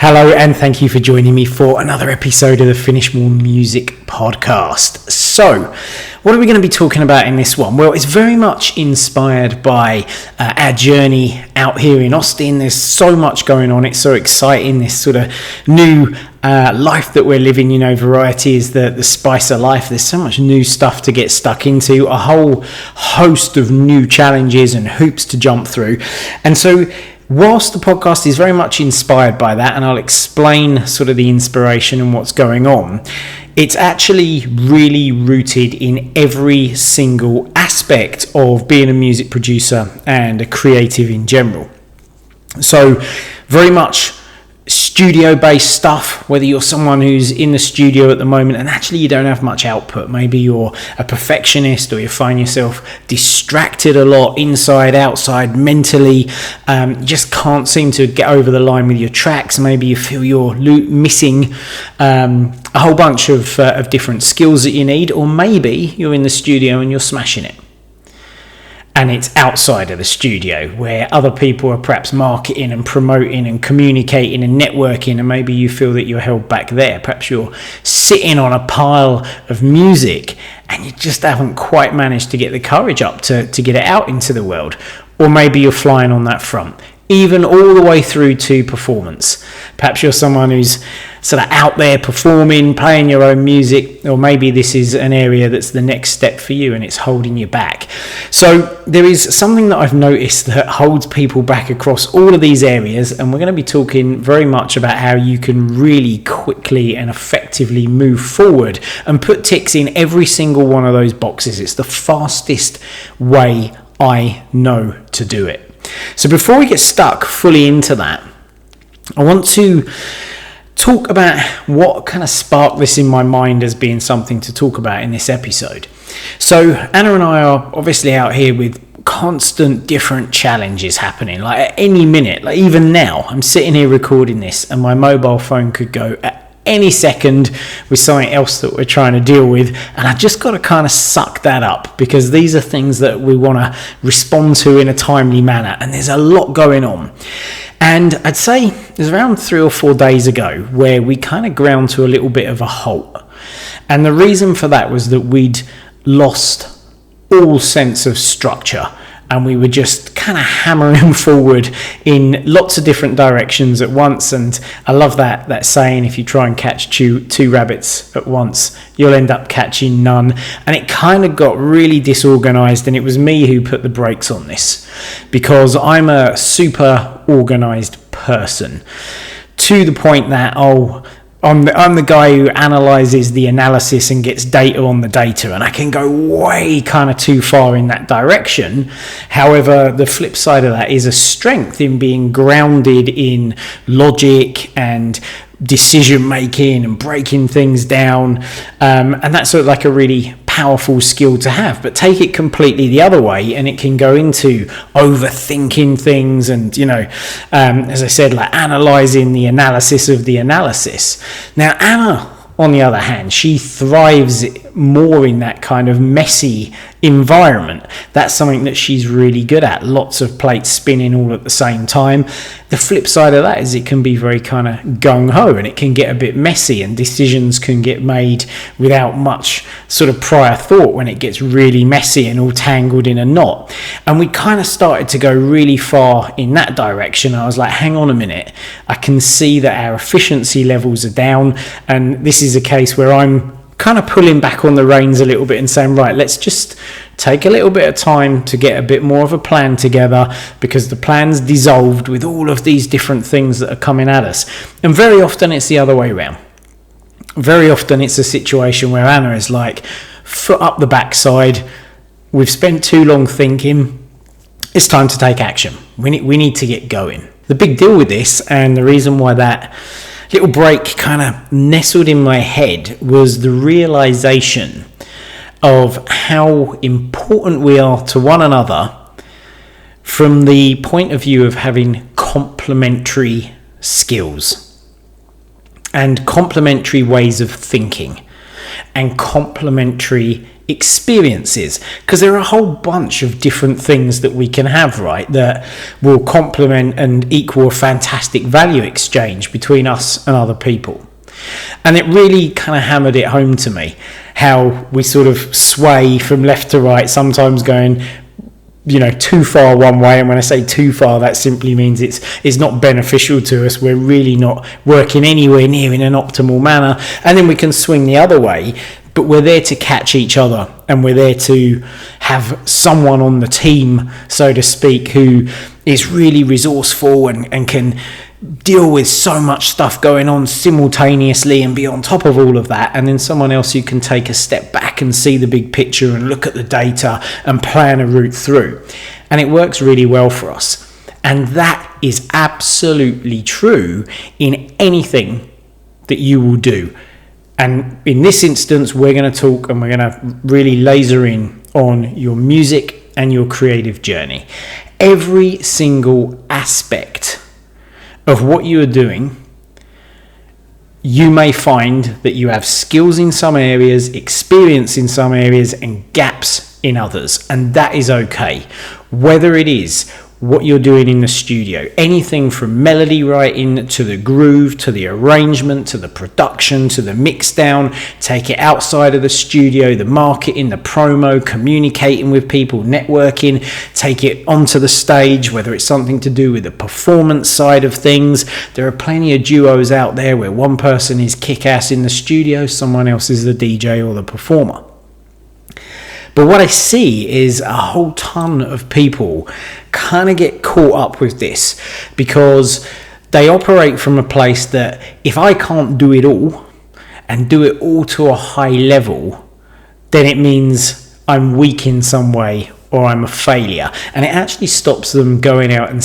Hello, and thank you for joining me for another episode of the Finish More Music podcast. So, what are we going to be talking about in this one? Well, it's very much inspired by our journey out here in Austin. There's so much going on. It's so exciting, this sort of new life that we're living. You know, variety is the spice of life. There's so much new stuff to get stuck into, a whole host of new challenges and hoops to jump through. And so, whilst the podcast is very much inspired by that, and I'll explain sort of the inspiration and what's going on, it's actually really rooted in every single aspect of being a music producer and a creative in general. So very much studio-based stuff, whether you're someone who's in the studio at the moment and actually you don't have much output. Maybe you're a perfectionist, or you find yourself distracted a lot, inside, outside, mentally. You just can't seem to get over the line with your tracks. Maybe you feel you're missing a whole bunch of different skills that you need, or maybe you're in the studio and you're smashing it. And it's outside of the studio where other people are perhaps marketing and promoting and communicating and networking, and maybe you feel that you're held back there. Perhaps you're sitting on a pile of music and you just haven't quite managed to get the courage up to get it out into the world. Or maybe you're flying on that front, even all the way through to performance. Perhaps you're someone who's sort of out there performing, playing your own music, or maybe this is an area that's the next step for you and it's holding you back. So there is something that I've noticed that holds people back across all of these areas, and we're going to be talking very much about how you can really quickly and effectively move forward and put ticks in every single one of those boxes. It's the fastest way I know to do it. So before we get stuck fully into that, I want to talk about what kind of sparked this in my mind as being something to talk about in this episode. So Anna and I are obviously out here with constant different challenges happening. Like at any minute, like even now, I'm sitting here recording this and my mobile phone could go at any second with something else that we're trying to deal with, and I just got to kind of suck that up, because these are things that we want to respond to in a timely manner, and there's a lot going on. And I'd say it was around 3 or 4 days ago where we kind of ground to a little bit of a halt, and the reason for that was that we'd lost all sense of structure, and we were just kind of hammering forward in lots of different directions at once. And I love that saying, if you try and catch two rabbits at once, you'll end up catching none. And it kind of got really disorganized, and it was me who put the brakes on this, because I'm a super organized person, to the point that I'm the guy who analyzes the analysis and gets data on the data, and I can go way kind of too far in that direction. However, the flip side of that is a strength in being grounded in logic and decision making and breaking things down, and that's sort of like a really powerful skill to have. But take it completely the other way and it can go into overthinking things and, as I said, like analyzing the analysis of the analysis. Now Anna, on the other hand, she thrives more in that kind of messy environment. That's something that she's really good at. Lots of plates spinning all at the same time. The flip side of that is it can be very kind of gung-ho, and it can get a bit messy, and decisions can get made without much sort of prior thought when it gets really messy and all tangled in a knot. And we kind of started to go really far in that direction. I was like, hang on a minute, I can see that our efficiency levels are down, and this is a case where I'm kind of pulling back on the reins a little bit and saying, right, let's just take a little bit of time to get a bit more of a plan together, because the plan's dissolved with all of these different things that are coming at us. And very often it's the other way around. Very often it's a situation where Anna is like, foot up the backside, we've spent too long thinking, it's time to take action. We need to get going. The big deal with this, and the reason why that little break kind of nestled in my head, was the realization of how important we are to one another from the point of view of having complementary skills and complementary ways of thinking and complementary experiences, because there are a whole bunch of different things that we can have, right, that will complement and equal a fantastic value exchange between us and other people. And it really kind of hammered it home to me how we sort of sway from left to right, sometimes going too far one way. And when I say too far, that simply means it's not beneficial to us. We're really not working anywhere near in an optimal manner. And then we can swing the other way, but we're there to catch each other, and we're there to have someone on the team, so to speak, who is really resourceful and can deal with so much stuff going on simultaneously and be on top of all of that, and then someone else who can take a step back and see the big picture and look at the data and plan a route through. And it works really well for us. And that is absolutely true in anything that you will do. And in this instance, we're going to talk and we're going to really laser in on your music and your creative journey. Every single aspect of what you are doing, you may find that you have skills in some areas, experience in some areas, and gaps in others. And that is okay. Whether it is what you're doing in the studio, anything from melody writing to the groove, to the arrangement, to the production, to the mix down, take it outside of the studio, the marketing, the promo, communicating with people, networking, take it onto the stage, whether it's something to do with the performance side of things. There are plenty of duos out there where one person is kick-ass in the studio, someone else is the DJ or the performer. But what I see is a whole ton of people kind of get caught up with this because they operate from a place that if I can't do it all and do it all to a high level, then it means I'm weak in some way or I'm a failure. And it actually stops them going out and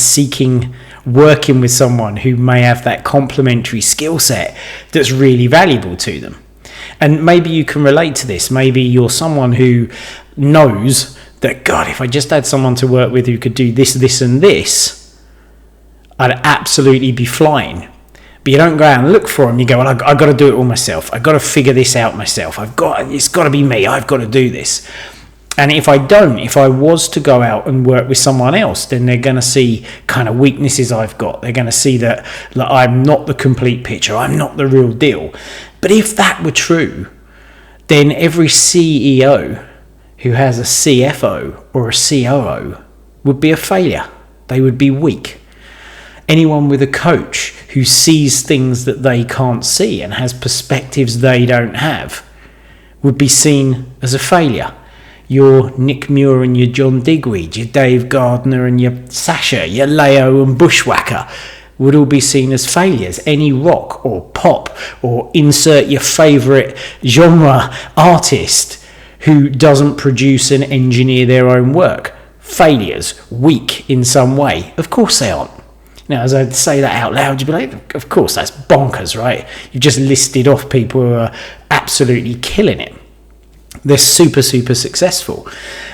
working with someone who may have that complementary skill set that's really valuable to them. And maybe you can relate to this. Maybe you're someone who knows that, God, if I just had someone to work with who could do this, this, and this, I'd absolutely be flying. But you don't go out and look for them. You go, well, I've got to do it all myself. I've got to figure this out myself. It's got to be me. I've got to do this. And if I was to go out and work with someone else, then they're going to see kind of weaknesses I've got. They're going to see that I'm not the complete picture. I'm not the real deal. But if that were true, then every CEO who has a CFO or a COO would be a failure. They would be weak. Anyone with a coach who sees things that they can't see and has perspectives they don't have would be seen as a failure. Your Nick Muir and your John Digweed, your Dave Gardner and your Sasha, your Leo and Bushwhacker would all be seen as failures. Any rock or pop or insert your favourite genre artist who doesn't produce and engineer their own work, failures, weak in some way. Of course they aren't. Now, as I say that out loud, you'd be like, of course, that's bonkers, right? You've just listed off people who are absolutely killing it. They're super, super successful.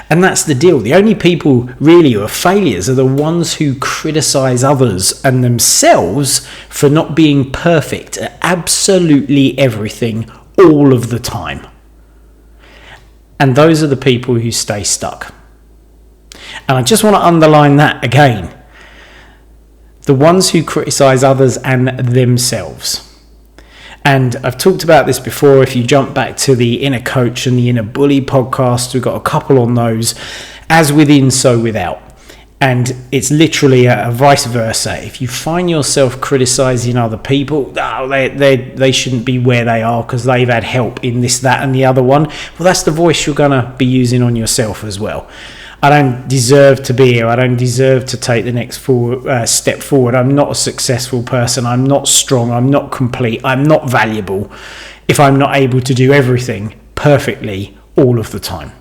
And that's the deal. The only people really who are failures are the ones who criticize others and themselves for not being perfect at absolutely everything all of the time. And those are the people who stay stuck. And I just want to underline that again. The ones who criticize others and themselves. And I've talked about this before. If you jump back to the Inner Coach and the Inner Bully podcast, we've got a couple on those. As within, so without. And it's literally a vice versa. If you find yourself criticizing other people, they shouldn't be where they are because they've had help in this, that, and the other one. Well, that's the voice you're going to be using on yourself as well. I don't deserve to be here. I don't deserve to take the next step forward. I'm not a successful person. I'm not strong. I'm not complete. I'm not valuable if I'm not able to do everything perfectly all of the time.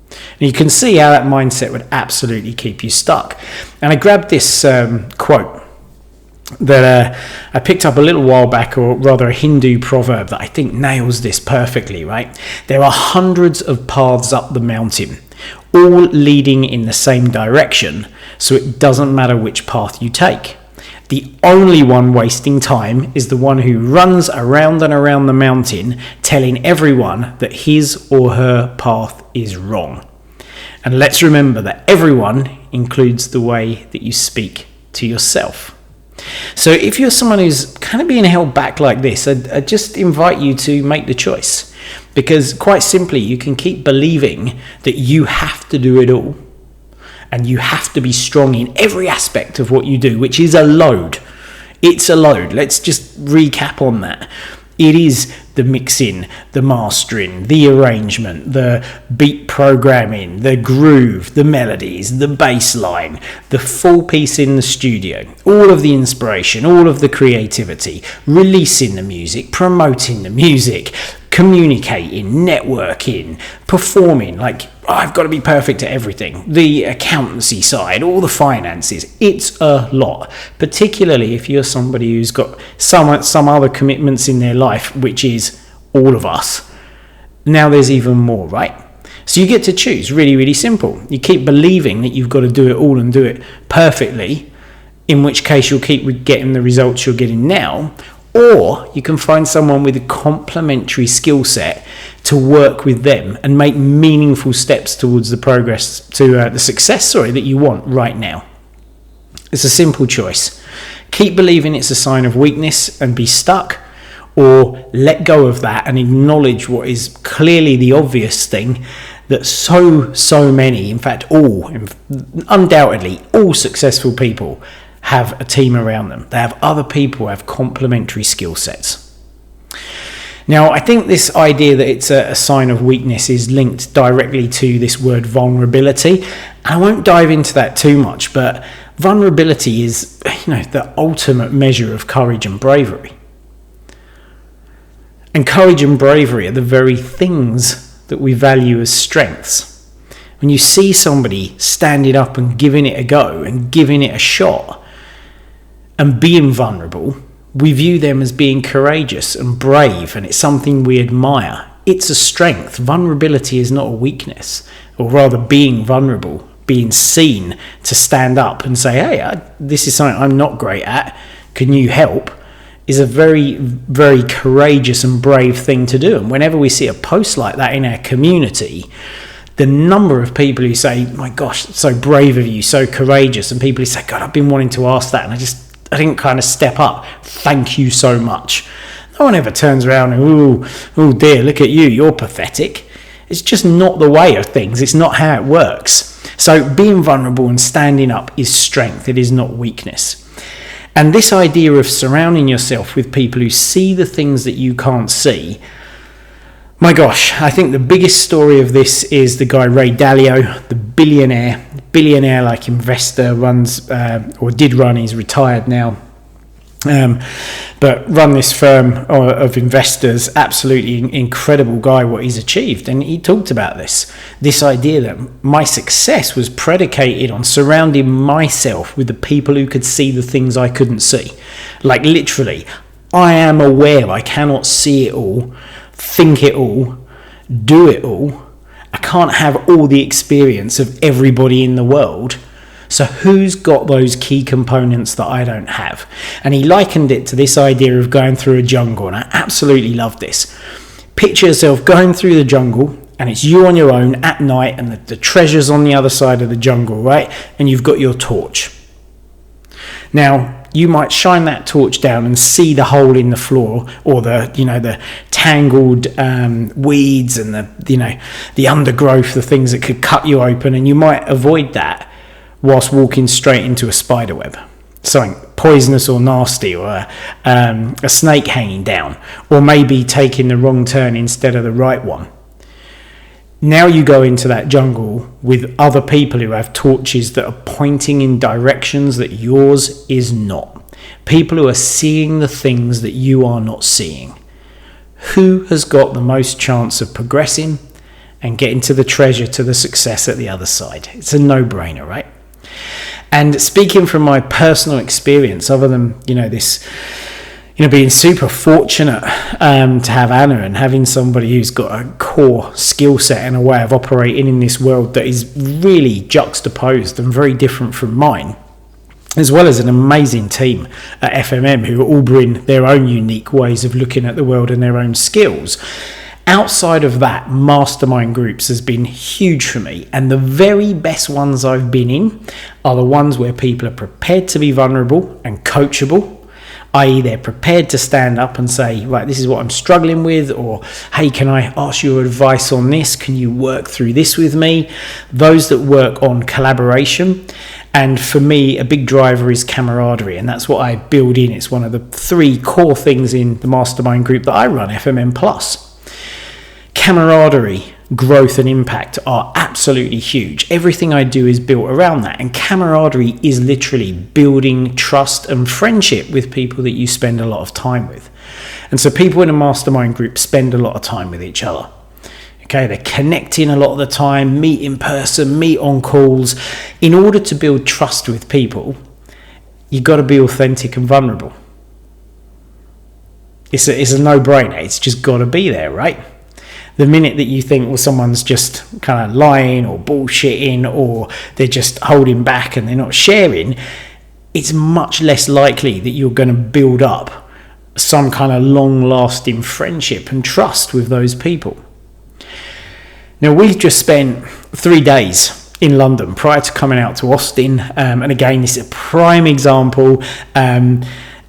And you can see how that mindset would absolutely keep you stuck. And I grabbed this quote that I picked up a little while back, or rather a Hindu proverb that I think nails this perfectly, right? There are hundreds of paths up the mountain, all leading in the same direction, so it doesn't matter which path you take. The only one wasting time is the one who runs around and around the mountain telling everyone that his or her path is wrong. And let's remember that everyone includes the way that you speak to yourself. So if you're someone who's kind of being held back like this, I just invite you to make the choice. Because quite simply, you can keep believing that you have to do it all. And you have to be strong in every aspect of what you do, which is a load. It's a load. Let's just recap on that. It is the mixing, the mastering, the arrangement, the beat programming, the groove, the melodies, the bass line, the full piece in the studio, all of the inspiration, all of the creativity, releasing the music, promoting the music, communicating, networking, performing. Like, I've got to be perfect at everything. The accountancy side, all the finances. It's a lot, particularly if you're somebody who's got some other commitments in their life, which is all of us. Now there's even more, right? So you get to choose. Really, really simple. You keep believing that you've got to do it all and do it perfectly, in which case you'll keep getting the results you're getting now. Or you can find someone with a complementary skill set to work with them and make meaningful steps towards the progress, to the success, that you want right now. It's a simple choice. Keep believing it's a sign of weakness and be stuck, or let go of that and acknowledge what is clearly the obvious thing, that so many, in fact undoubtedly all successful people have a team around them. They have other people who have complementary skill sets. Now, I think this idea that it's a sign of weakness is linked directly to this word vulnerability. I won't dive into that too much, but vulnerability is, the ultimate measure of courage and bravery. And courage and bravery are the very things that we value as strengths. When you see somebody standing up and giving it a go and giving it a shot, and being vulnerable, we view them as being courageous and brave, and it's something we admire. It's a strength. Vulnerability is not a weakness, or rather being vulnerable, being seen to stand up and say, hey, this is something I'm not great at, can you help, is a very, very courageous and brave thing to do. And whenever we see a post like that in our community, the number of people who say, my gosh, so brave of you, so courageous, and people who say, God, I've been wanting to ask that, and I didn't kind of step up. Thank you so much. No one ever turns around and, oh dear, look at you, you're pathetic. It's just not the way of things. It's not how it works. So being vulnerable and standing up is strength. It is not weakness. And this idea of surrounding yourself with people who see the things that you can't see, my gosh, I think the biggest story of this is the guy Ray Dalio, the billionaire-like investor, runs or did run. He's retired now, but run this firm of investors. Absolutely incredible guy, what he's achieved. And he talked about this idea that my success was predicated on surrounding myself with the people who could see the things I couldn't see. Like literally, I am aware I cannot see it all, think it all, do it all. I can't have all the experience of everybody in the world. So who's got those key components that I don't have? And he likened it to this idea of going through a jungle, and I absolutely love this. Picture yourself going through the jungle, and it's you on your own at night, and the treasure's on the other side of the jungle, right? And you've got your torch. Now, you might shine that torch down and see the hole in the floor, or the tangled weeds and the undergrowth, the things that could cut you open, and you might avoid that whilst walking straight into a spider web, something poisonous or nasty, or a snake hanging down, or maybe taking the wrong turn instead of the right one. Now you go into that jungle with other people who have torches that are pointing in directions that yours is not. People who are seeing the things that you are not seeing. Who has got the most chance of progressing and getting to the treasure, to the success at the other side? It's a no-brainer, right? And speaking from my personal experience, other than, being super fortunate to have Anna and having somebody who's got a core skill set and a way of operating in this world that is really juxtaposed and very different from mine. as well as an amazing team at FMM who all bring their own unique ways of looking at the world and their own skills. Outside of that, mastermind groups has been huge for me, and the very best ones I've been in are the ones where people are prepared to be vulnerable and coachable, i.e. they're prepared to stand up and say, right, this is what I'm struggling with, or hey, can I ask your advice on this? Can you work through this with me? Those that work on collaboration. And for me, a big driver is camaraderie, and that's what I build in. It's one of the 3 core things in the mastermind group that I run, FMM Plus. Camaraderie, growth and impact are absolutely huge. Everything I do is built around that, and camaraderie is literally building trust and friendship with people that you spend a lot of time with. And so people in a mastermind group spend a lot of time with each other. Okay, they're connecting a lot of the time, meet in person, meet on calls. In order to build trust with people, you've got to be authentic and vulnerable. It's a no-brainer. It's just got to be there, right? The minute that you think, well, someone's just kind of lying or bullshitting, or they're just holding back and they're not sharing, it's much less likely that you're going to build up some kind of long-lasting friendship and trust with those people. Now, we've just spent 3 days in London prior to coming out to Austin, and again, this is a prime example.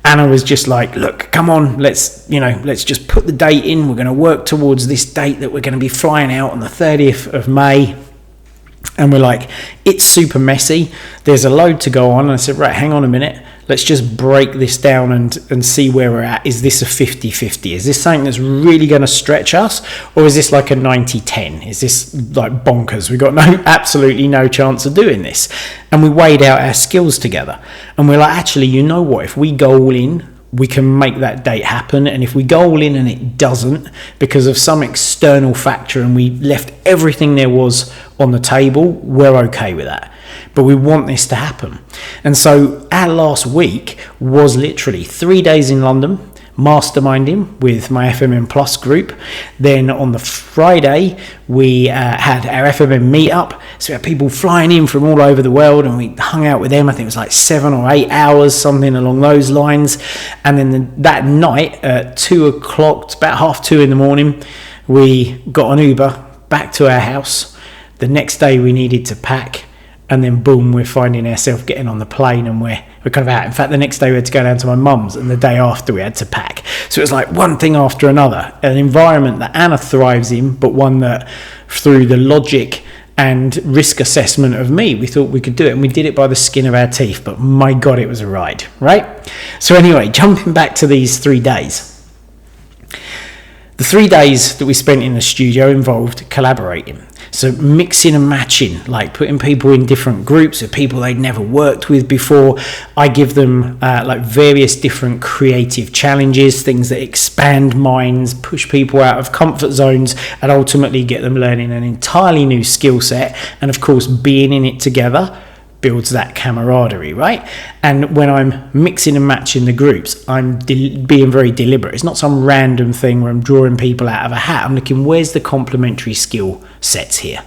Anna was just like, look, come on, let's just put the date in. We're going to work towards this date that we're going to be flying out on the 30th of May. And we're like, it's super messy. There's a load to go on. And I said, right, hang on a minute. Let's just break this down and see where we're at. Is this a 50-50? Is this something that's really going to stretch us? Or is this like a 90-10? Is this like bonkers? We've got absolutely no chance of doing this. And we weighed out our skills together. And we're like, actually, you know what? If we go all in, we can make that date happen. And if we go all in and it doesn't, because of some external factor, and we left everything there was on the table, we're okay with that. But we want this to happen. And so our last week was literally 3 days in London, masterminding with my FMM Plus group. Then on the Friday, we had our FMM meetup. So we had people flying in from all over the world, and we hung out with them. I think it was like 7 or 8 hours, something along those lines. And then that night at 2 o'clock, about 2:30 in the morning, we got an Uber back to our house. The next day we needed to pack. And then boom, we're finding ourselves getting on the plane, and we're kind of out. In fact, the next day we had to go down to my mum's, and the day after we had to pack. So it was like one thing after another. An environment that Anna thrives in, but one that through the logic and risk assessment of me, we thought we could do it. And we did it by the skin of our teeth, but my God, it was a ride, right? So anyway, jumping back to these 3 days. The 3 days that we spent in the studio involved collaborating. So mixing and matching, like putting people in different groups of people they'd never worked with before. I give them like various different creative challenges, things that expand minds, push people out of comfort zones, and ultimately get them learning an entirely new skill set. And of course, being in it together builds that camaraderie, right? And when I'm mixing and matching the groups, I'm being very deliberate. It's not some random thing where I'm drawing people out of a hat. I'm looking, where's the complementary skill sets here?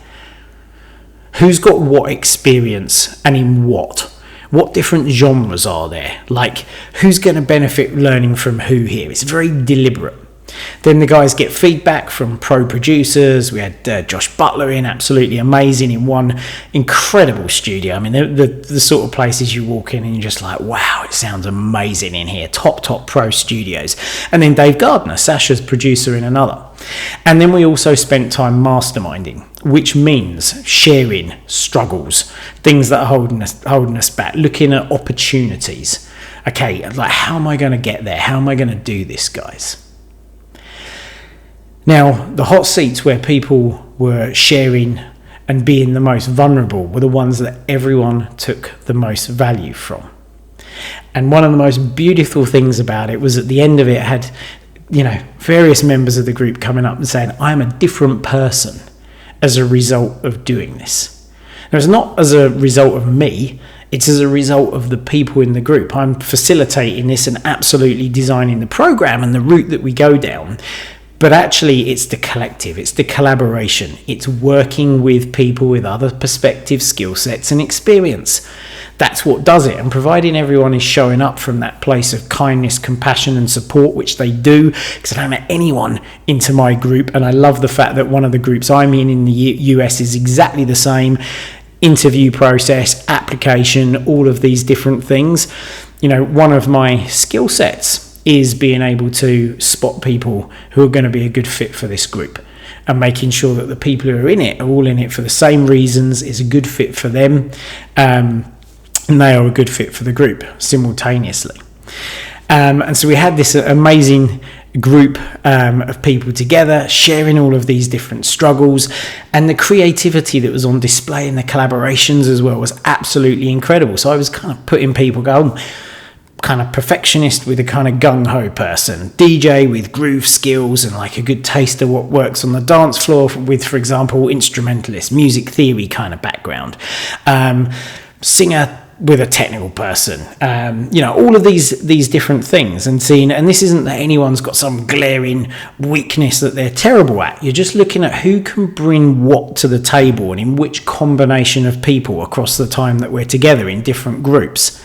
Who's got what experience and in what? What different genres are there? Like, who's going to benefit learning from who here? It's very deliberate. Then the guys get feedback from pro producers. We had Josh Butler in, absolutely amazing, in one incredible studio. I mean, the sort of places you walk in and you're just like, wow, it sounds amazing in here. Top pro studios. And then Dave Gardner, Sasha's producer, in another. And then we also spent time masterminding, which means sharing struggles, things that are holding us back, looking at opportunities. Okay, like, how am I going to get there? How am I going to do this, guys? Now, the hot seats where people were sharing and being the most vulnerable were the ones that everyone took the most value from. And one of the most beautiful things about it was at the end of it had, various members of the group coming up and saying, I'm a different person as a result of doing this. Now, it's not as a result of me, it's as a result of the people in the group. I'm facilitating this and absolutely designing the program and the route that we go down. But actually, it's the collective, it's the collaboration, it's working with people with other perspectives, skill sets, and experience. That's what does it. And providing everyone is showing up from that place of kindness, compassion, and support, which they do, because I don't let anyone into my group. And I love the fact that one of the groups I'm in the US is exactly the same. Interview process, application, all of these different things. You know, one of my skill sets is being able to spot people who are going to be a good fit for this group, and making sure that the people who are in it are all in it for the same reasons, it's a good fit for them, and they are a good fit for the group simultaneously. And so we had this amazing group of people together, sharing all of these different struggles, and the creativity that was on display and the collaborations as well was absolutely incredible. So I was kind of putting people going, kind of perfectionist with a kind of gung-ho person, DJ with groove skills and like a good taste of what works on the dance floor with, for example, instrumentalist, music theory kind of background, singer with a technical person, you know, all of these different things, and this isn't that anyone's got some glaring weakness that they're terrible at. You're just looking at who can bring what to the table and in which combination of people across the time that we're together in different groups.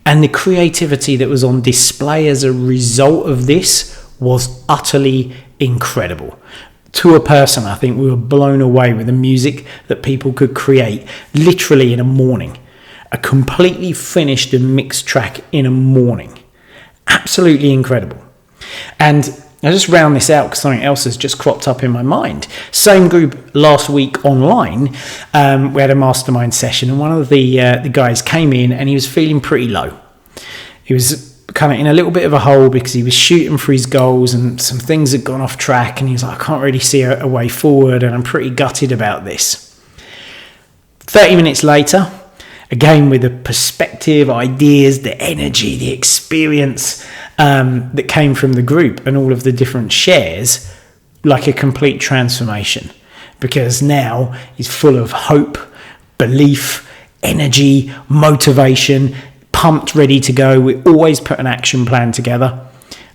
And the creativity that was on display as a result of this was utterly incredible. To a person, I think we were blown away with the music that people could create literally in a morning. A completely finished and mixed track in a morning. Absolutely incredible. And I'll just round this out because something else has just cropped up in my mind. Same group last week online, we had a mastermind session, and one of the guys came in and he was feeling pretty low. He was kind of in a little bit of a hole because he was shooting for his goals and some things had gone off track, and he was like, I can't really see a way forward and I'm pretty gutted about this. 30 minutes later, again with the perspective, ideas, the energy, the experience that came from the group and all of the different shares, like a complete transformation, because now he's full of hope, belief, energy, motivation, pumped, ready to go. We always put an action plan together.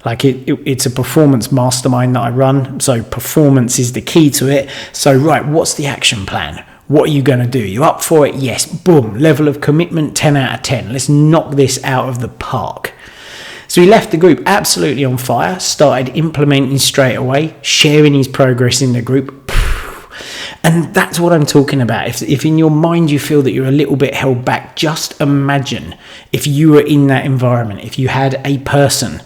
Like it's a performance mastermind that I run, so performance is the key to it. So right, what's the action plan? What are you going to do? You up for it? Yes. Boom. Level of commitment, 10 out of 10. Let's knock this out of the park. So he left the group absolutely on fire, started implementing straight away, sharing his progress in the group. And that's what I'm talking about. If in your mind you feel that you're a little bit held back, just imagine if you were in that environment, if you had a person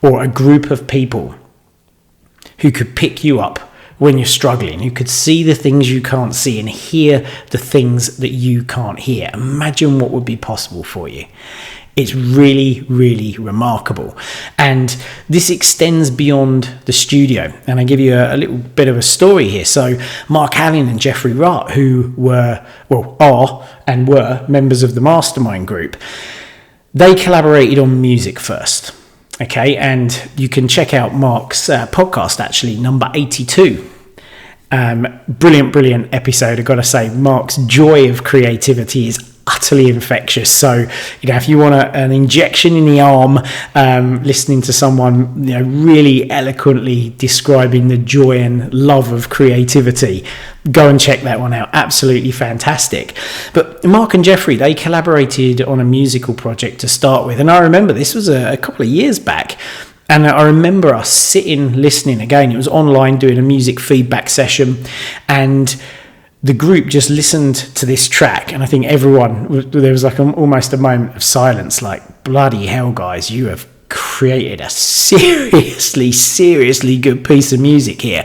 or a group of people who could pick you up when you're struggling, who could see the things you can't see and hear the things that you can't hear. Imagine what would be possible for you. It's really, really remarkable. And this extends beyond the studio. And I give you a little bit of a story here. So Mark Allen and Jeffrey Wright, who are members of the mastermind group, they collaborated on music first. Okay, and you can check out Mark's podcast, actually, number 82. Brilliant episode. I've got to say, Mark's joy of creativity is utterly infectious. So, if you want an injection in the arm, listening to someone, really eloquently describing the joy and love of creativity, go and check that one out. Absolutely fantastic. But Mark and Jeffrey, they collaborated on a musical project to start with. And I remember this was a couple of years back. And I remember us sitting, listening again. It was online, doing a music feedback session. And the group just listened to this track. And I think there was like almost a moment of silence, like, bloody hell, guys, you have created a seriously good piece of music here.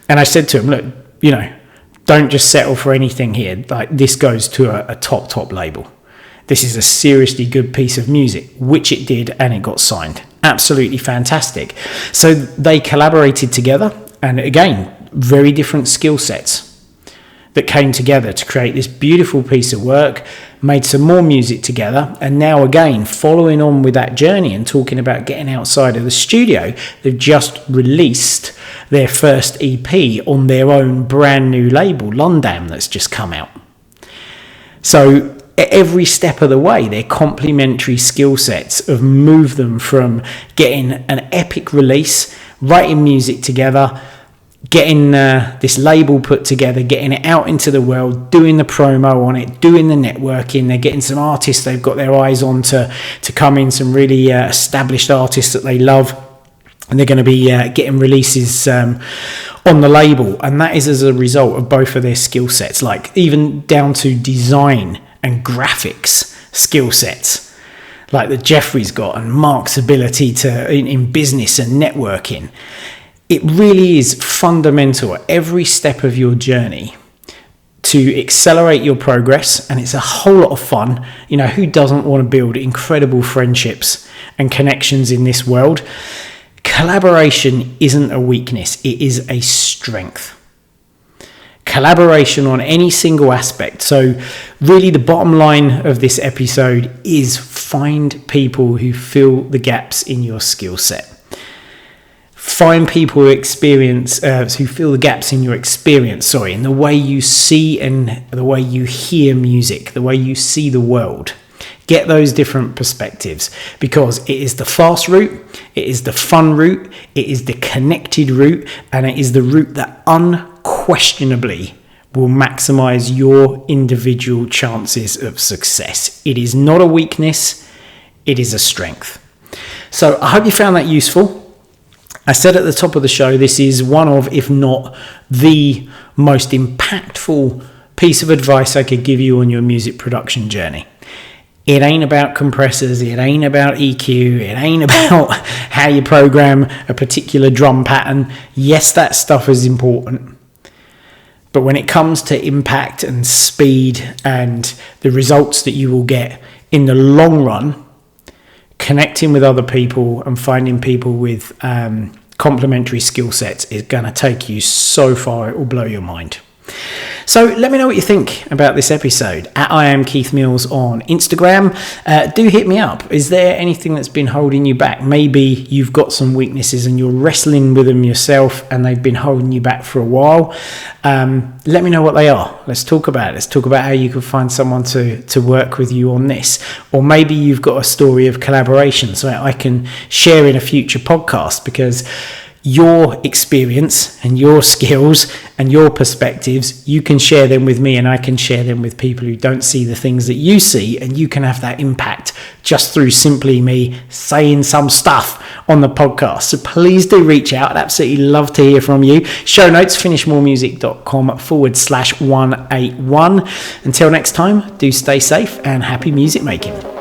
And I said to him, look, don't just settle for anything here. Like, this goes to a top label. This is a seriously good piece of music, which it did, and it got signed. Absolutely fantastic. So they collaborated together, and again, very different skill sets that came together to create this beautiful piece of work, made some more music together, and now again, following on with that journey and talking about getting outside of the studio, they've just released their first EP on their own brand new label, Lundam, that's just come out. So at every step of the way, their complementary skill sets have moved them from getting an epic release writing music together, getting this label put together, getting it out into the world, doing the promo on it, doing the networking. They're getting some artists they've got their eyes on to come in, some really established artists that they love, and they're going to be getting releases on the label, and that is as a result of both of their skill sets, like even down to design and graphics skill sets, like that Jeffrey's got, and Mark's ability to in business and networking. It really is fundamental at every step of your journey to accelerate your progress, and it's a whole lot of fun. You know, who doesn't want to build incredible friendships and connections in this world? Collaboration isn't a weakness, it is a strength. Collaboration on any single aspect. So really the bottom line of this episode is find people who fill the gaps in your skill set. Find people who fill the gaps in your experience, in the way you see and the way you hear music, the way you see the world. Get those different perspectives, because it is the fast route, it is the fun route, it is the connected route, and it is the route that unquestionably will maximize your individual chances of success. It is not a weakness, it is a strength. So I hope you found that useful. I said at the top of the show, this is one of, if not the most impactful piece of advice I could give you on your music production journey. It ain't about compressors, it ain't about EQ, it ain't about how you program a particular drum pattern. Yes, that stuff is important. But when it comes to impact and speed and the results that you will get in the long run, connecting with other people and finding people with complementary skill sets is going to take you so far, it will blow your mind. So let me know what you think about this episode at I am Keith Mills on Instagram. Do hit me up. Is there anything that's been holding you back? Maybe you've got some weaknesses and you're wrestling with them yourself and they've been holding you back for a while. Let me know what they are. Let's talk about it. Let's talk about how you can find someone to work with you on this. Or maybe you've got a story of collaboration so I can share in a future podcast, because your experience and your skills and your perspectives, you can share them with me and I can share them with people who don't see the things that you see, and you can have that impact just through simply me saying some stuff on the podcast. So please do reach out. I'd absolutely love to hear from you. Show notes, finishmoremusic.com/181. Until next time, do stay safe and happy music making.